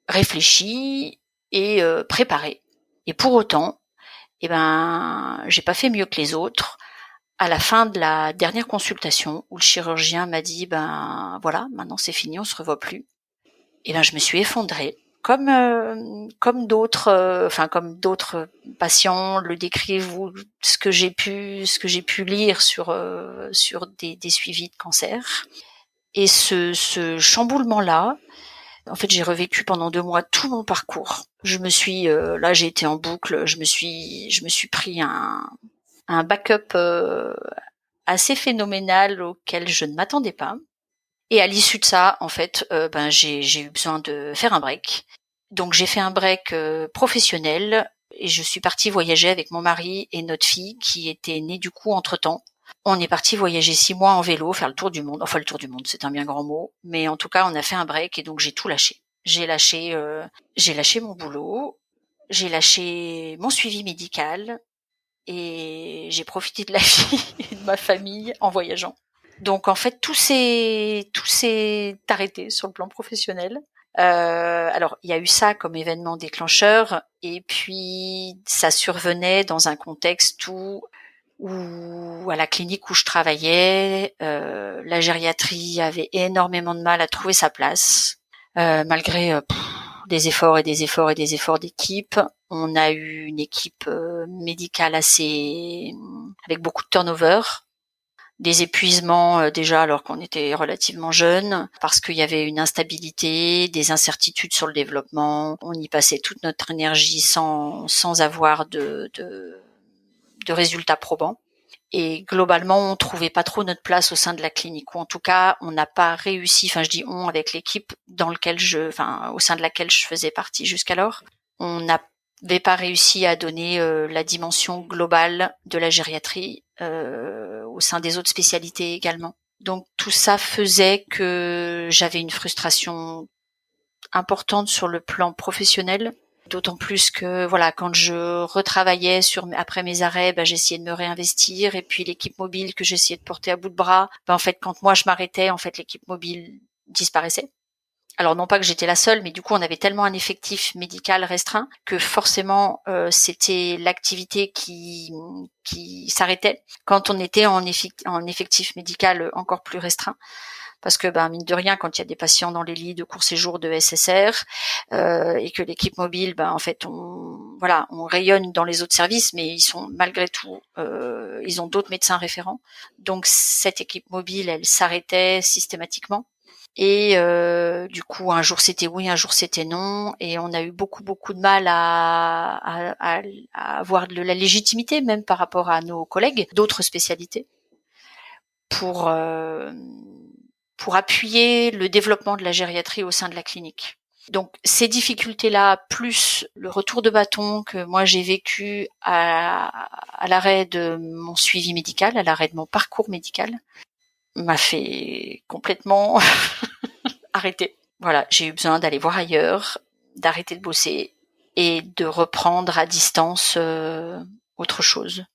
Speaker 2: réfléchi, et préparée. Et pour autant, j'ai pas fait mieux que les autres. À la fin de la dernière consultation, où le chirurgien m'a dit, voilà, maintenant c'est fini, on se revoit plus. Je me suis effondrée, comme d'autres patients le décrivent, ou ce que j'ai pu lire sur des suivis de cancer. Et ce chamboulement-là, en fait, j'ai revécu pendant 2 mois tout mon parcours. Là, j'ai été en boucle. Je me suis pris un backup assez phénoménal auquel je ne m'attendais pas. Et à l'issue de ça, en fait, j'ai eu besoin de faire un break. Donc j'ai fait un break professionnel et je suis partie voyager avec mon mari et notre fille qui était née du coup entre-temps. On est parti voyager 6 mois en vélo, faire le tour du monde. Enfin, le tour du monde, c'est un bien grand mot. Mais en tout cas, on a fait un break et donc j'ai tout lâché. J'ai lâché mon boulot, j'ai lâché mon suivi médical et j'ai profité de la vie et de ma famille en voyageant. Donc en fait, tout s'est arrêté sur le plan professionnel. Alors il y a eu ça comme événement déclencheur, et puis ça survenait dans un contexte où à la clinique où je travaillais, la gériatrie avait énormément de mal à trouver sa place, malgré des efforts et des efforts et des efforts d'équipe. On a eu une équipe médicale avec beaucoup de turnover, des épuisements déjà alors qu'on était relativement jeunes, parce qu'il y avait une instabilité, des incertitudes sur le développement. On y passait toute notre énergie sans avoir de résultats probants. Et globalement, on trouvait pas trop notre place au sein de la clinique, ou en tout cas, on n'a pas réussi, je dis on, avec l'équipe au sein de laquelle je faisais partie jusqu'alors, on n'avait pas réussi à donner la dimension globale de la gériatrie au sein des autres spécialités également. Donc tout ça faisait que j'avais une frustration importante sur le plan professionnel. D'autant plus que quand je retravaillais après mes arrêts, j'essayais de me réinvestir, et puis l'équipe mobile que j'essayais de porter à bout de bras, en fait quand moi je m'arrêtais, en fait l'équipe mobile disparaissait. Alors non pas que j'étais la seule, mais du coup on avait tellement un effectif médical restreint que forcément c'était l'activité qui s'arrêtait quand on était en effectif médical encore plus restreint. Parce que mine de rien, quand il y a des patients dans les lits de court séjour de SSR et que l'équipe mobile, en fait, on rayonne dans les autres services, mais ils sont malgré tout, ils ont d'autres médecins référents. Donc cette équipe mobile, elle s'arrêtait systématiquement. Et du coup, un jour c'était oui, un jour c'était non, et on a eu beaucoup de mal à avoir de la légitimité, même par rapport à nos collègues d'autres spécialités, pour appuyer le développement de la gériatrie au sein de la clinique. Donc ces difficultés-là, plus le retour de bâton que moi j'ai vécu à l'arrêt de mon suivi médical, à l'arrêt de mon parcours médical, m'a fait complètement arrêter. Voilà, j'ai eu besoin d'aller voir ailleurs, d'arrêter de bosser et de reprendre à distance autre chose.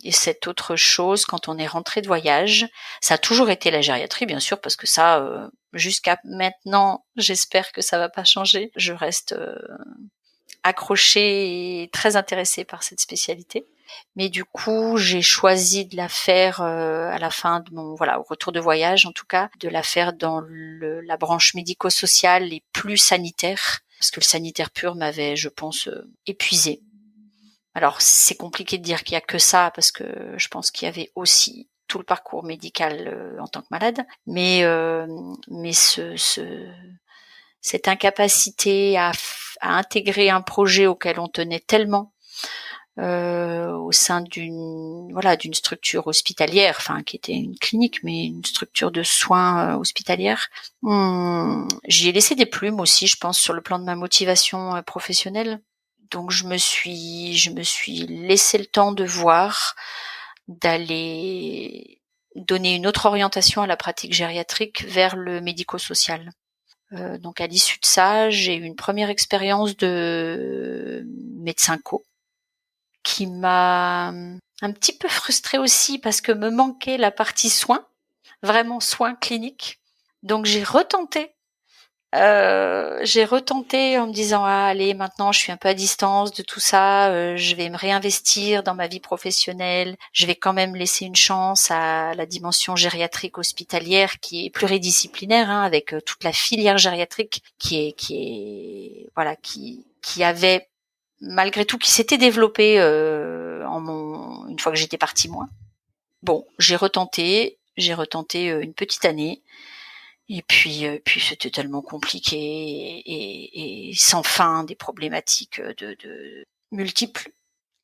Speaker 2: Et cette autre chose, quand on est rentré de voyage, ça a toujours été la gériatrie, bien sûr, parce que ça, jusqu'à maintenant, j'espère que ça va pas changer. Je reste accrochée et très intéressée par cette spécialité. Mais du coup, j'ai choisi de la faire à la fin de au retour de voyage, en tout cas, de la faire dans la branche médico-sociale et plus sanitaire, parce que le sanitaire pur m'avait, je pense, épuisée. Alors, c'est compliqué de dire qu'il y a que ça, parce que je pense qu'il y avait aussi tout le parcours médical en tant que malade, mais cette incapacité à intégrer un projet auquel on tenait tellement au sein d'une structure hospitalière, qui était une clinique, mais une structure de soins hospitalière. J'y ai laissé des plumes aussi, je pense, sur le plan de ma motivation professionnelle. Donc je me suis laissé le temps de voir, d'aller donner une autre orientation à la pratique gériatrique vers le médico-social. Donc à l'issue de ça, j'ai eu une première expérience de médecin co qui m'a un petit peu frustrée aussi parce que me manquait la partie soins, vraiment soins cliniques. Donc j'ai retenté J'ai retenté en me disant allez, maintenant je suis un peu à distance de tout ça, je vais me réinvestir dans ma vie professionnelle, je vais quand même laisser une chance à la dimension gériatrique hospitalière qui est pluridisciplinaire, hein, avec toute la filière gériatrique qui avait malgré tout, qui s'était développée une fois que j'étais partie moi. Bon, j'ai retenté une petite année. Et puis c'était tellement compliqué et sans fin, des problématiques de multiples,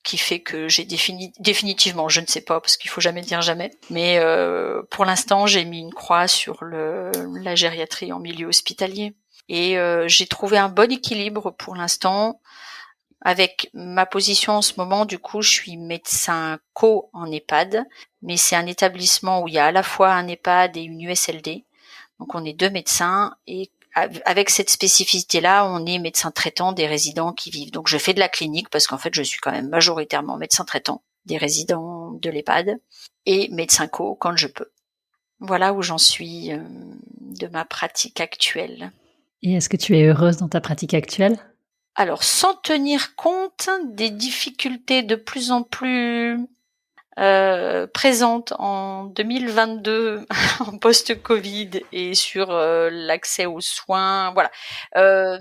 Speaker 2: qui fait que j'ai définitivement, je ne sais pas parce qu'il faut jamais dire jamais, mais pour l'instant j'ai mis une croix sur la gériatrie en milieu hospitalier et j'ai trouvé un bon équilibre pour l'instant avec ma position en ce moment. Du coup, je suis médecin co en EHPAD, mais c'est un établissement où il y a à la fois un EHPAD et une USLD. Donc on est 2 médecins et avec cette spécificité-là, on est médecin traitant des résidents qui vivent. Donc je fais de la clinique parce qu'en fait je suis quand même majoritairement médecin traitant des résidents de l'EHPAD et médecin co quand je peux. Voilà où j'en suis de ma pratique actuelle.
Speaker 1: Et est-ce que tu es heureuse dans ta pratique actuelle ?
Speaker 2: Alors sans tenir compte des difficultés de plus en plus présente en 2022 en post-Covid et sur l'accès aux soins, voilà.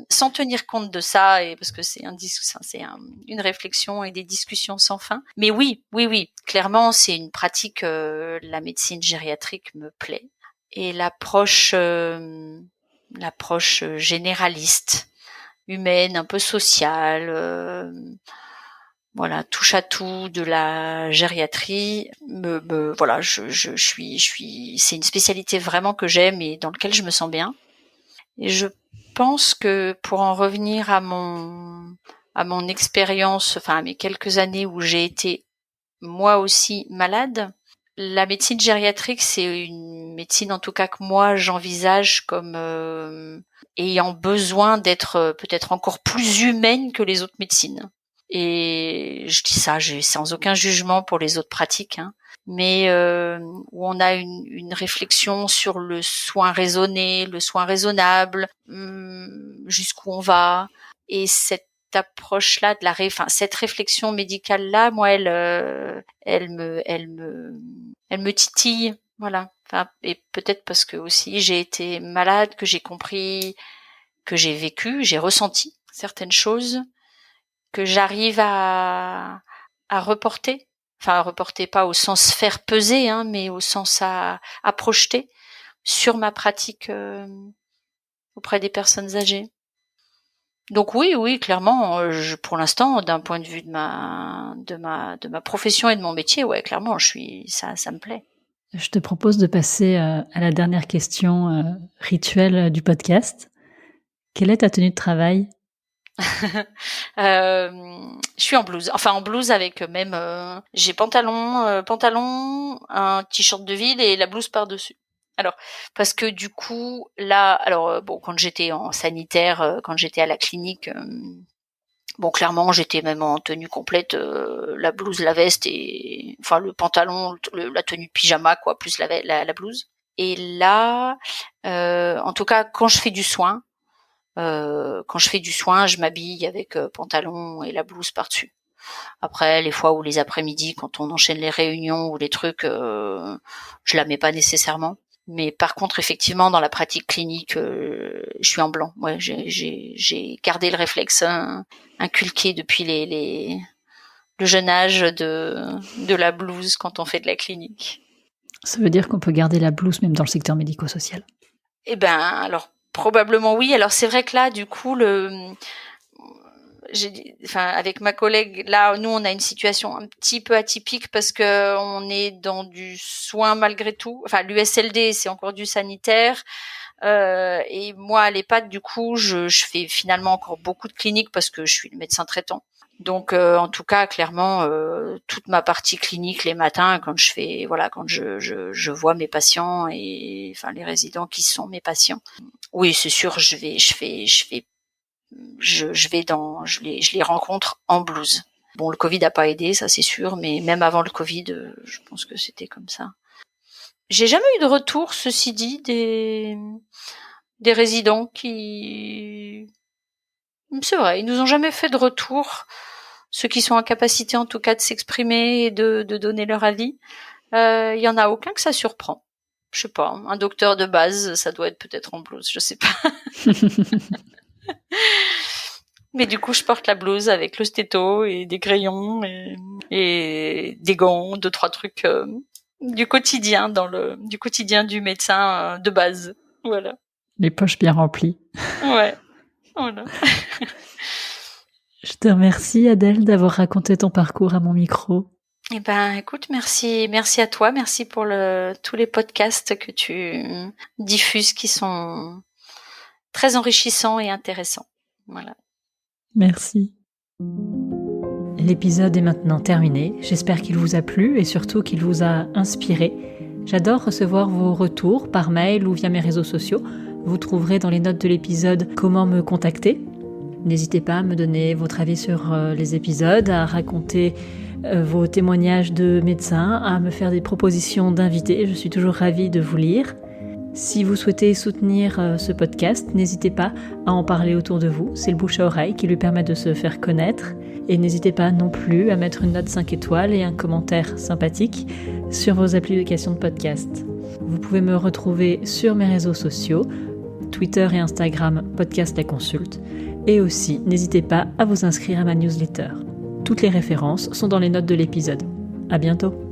Speaker 2: Sans tenir compte de ça, et parce que c'est une réflexion et des discussions sans fin. Mais oui, clairement, c'est une pratique. La médecine gériatrique me plaît et l'approche généraliste, humaine, un peu sociale. Voilà, touche à tout de la gériatrie. Voilà, je suis, c'est une spécialité vraiment que j'aime et dans laquelle je me sens bien. Et je pense que pour en revenir à mon expérience, enfin à mes quelques années où j'ai été moi aussi malade, la médecine gériatrique, c'est une médecine en tout cas que moi j'envisage comme ayant besoin d'être peut-être encore plus humaine que les autres médecines. Et je dis ça, j'ai sans aucun jugement pour les autres pratiques, hein, mais où on a une réflexion sur le soin raisonné, le soin raisonnable, jusqu'où on va, et cette approche-là de cette réflexion médicale-là, moi, elle me titille, voilà. Enfin, et peut-être parce que aussi j'ai été malade, que j'ai compris, que j'ai vécu, j'ai ressenti certaines choses que j'arrive à reporter, enfin à reporter pas au sens faire peser, hein, mais au sens à projeter sur ma pratique auprès des personnes âgées. Donc oui, clairement, pour l'instant, d'un point de vue de ma profession et de mon métier, ouais, clairement, ça me plaît.
Speaker 1: Je te propose de passer à la dernière question rituelle du podcast. Quelle est ta tenue de travail ?
Speaker 2: Je suis en blouse, avec même j'ai pantalon, un t-shirt de ville et la blouse par-dessus. Alors parce que du coup là, quand j'étais en sanitaire, quand j'étais à la clinique, clairement j'étais même en tenue complète, la blouse, la veste et enfin le pantalon, la tenue pyjama quoi, plus la blouse. Et là, en tout cas quand je fais du soin. Je m'habille avec pantalon et la blouse par-dessus. Après, les fois où les après-midi, quand on enchaîne les réunions ou les trucs, je la mets pas nécessairement. Mais par contre, effectivement, dans la pratique clinique, je suis en blanc. Ouais, j'ai gardé le réflexe inculqué depuis le jeune âge de la blouse quand on fait de la clinique.
Speaker 1: Ça veut dire qu'on peut garder la blouse même dans le secteur médico-social ?
Speaker 2: Eh ben, alors probablement oui. Alors c'est vrai que là, du coup, avec ma collègue, là, nous, on a une situation un petit peu atypique parce que on est dans du soin malgré tout. Enfin, l'USLD, c'est encore du sanitaire. Et moi, à l'EHPAD, du coup, je fais finalement encore beaucoup de cliniques parce que je suis le médecin traitant. Donc, en tout cas, clairement, toute ma partie clinique les matins, quand je vois mes patients et enfin les résidents qui sont mes patients. Oui, c'est sûr, je les rencontre en blouse. Bon, le Covid a pas aidé, ça c'est sûr, mais même avant le Covid, je pense que c'était comme ça. J'ai jamais eu de retour, ceci dit, des résidents qui, c'est vrai, ils nous ont jamais fait de retour, ceux qui sont en capacité en tout cas de s'exprimer et de donner leur avis. Il y en a aucun que ça surprend. Je sais pas, un docteur de base, ça doit être peut-être en blouse, je sais pas. Mais du coup, je porte la blouse avec le stéto et des crayons et des gants, 2-3 trucs du quotidien du quotidien du médecin de base. Voilà.
Speaker 1: Les poches bien remplies.
Speaker 2: Ouais. Voilà.
Speaker 1: Je te remercie, Adèle, d'avoir raconté ton parcours à mon micro.
Speaker 2: Eh ben, écoute, merci à toi, merci pour tous les podcasts que tu diffuses qui sont très enrichissants et intéressants. Voilà.
Speaker 1: Merci. L'épisode est maintenant terminé. J'espère qu'il vous a plu et surtout qu'il vous a inspiré. J'adore recevoir vos retours par mail ou via mes réseaux sociaux. Vous trouverez dans les notes de l'épisode comment me contacter. N'hésitez pas à me donner votre avis sur les épisodes, à raconter vos témoignages de médecins, à me faire des propositions d'invités. Je suis toujours ravie de vous lire. Si vous souhaitez soutenir ce podcast, n'hésitez pas à en parler autour de vous. C'est le bouche à oreille qui lui permet de se faire connaître. Et n'hésitez pas non plus à mettre une note 5 étoiles et un commentaire sympathique sur vos applications de podcast. Vous pouvez me retrouver sur mes réseaux sociaux, Twitter et Instagram, Podcast La Consulte. Et aussi, n'hésitez pas à vous inscrire à ma newsletter. Toutes les références sont dans les notes de l'épisode. À bientôt!